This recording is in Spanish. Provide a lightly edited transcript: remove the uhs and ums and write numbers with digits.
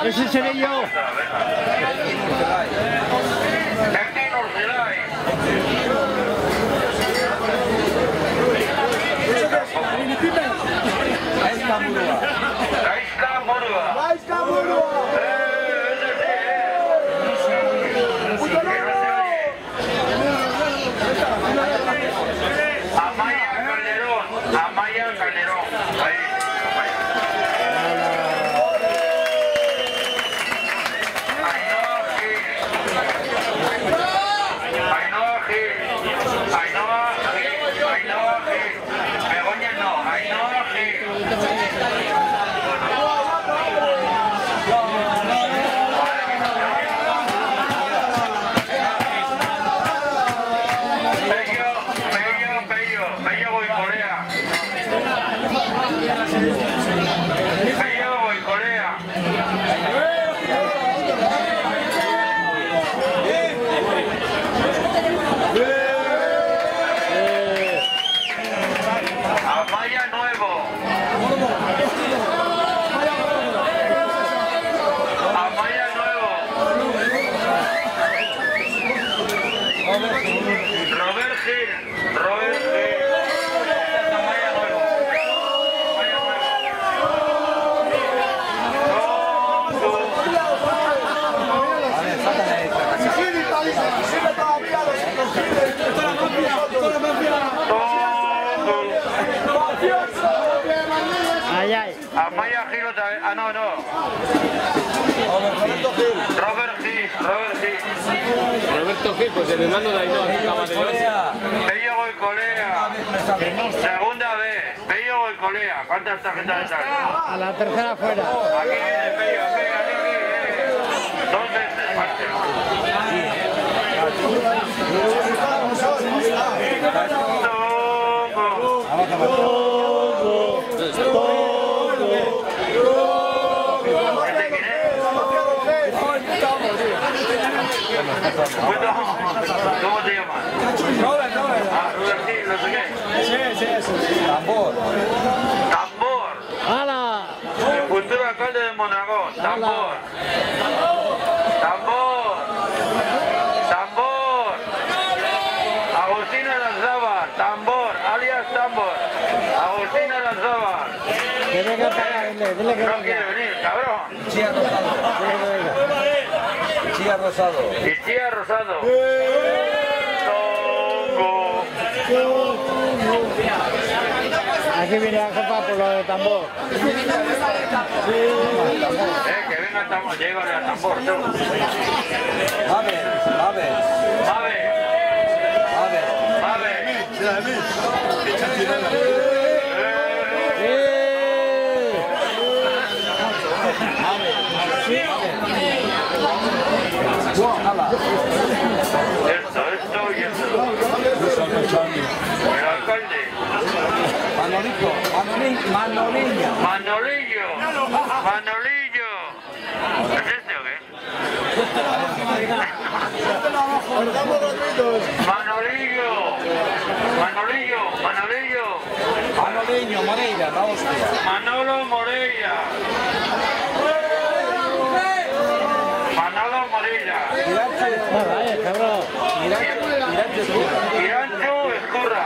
Ese seré yo. Amaya Calderón. Ahí. Amaya Gil otra vez. Ah, no. Roberto Gil, pues el hermano de Ainhoa. Pello Goicolea. Segunda vez. Pello Goicolea. ¿Cuántas tarjetas están? A la tercera fuera. Aquí viene Pello. Aquí. 2 veces. ¿Cómo te llamas? Robert. Ah, Robert, sí, no sé qué. Sí. Tambor. ¡Hala! El futuro alcalde de Mondragón. Tambor. Agustina Lanzaba. Tambor, alias Tambor. Agustina Lanzaba. Que venga para acá, dile que No venga. quiere venir, cabrón. Chía Rosado. Y Chía Rosado. Aquí viene a jefa por lo de tambor. Que venga el tambor, llegale al tambor, tú. Esto y esto. El alcalde. Manolillo. ¿Es este o qué? Manoliño, Moreira, la hostia. Manolo Moreira. Vaya, cabrón. Irancho Escurra.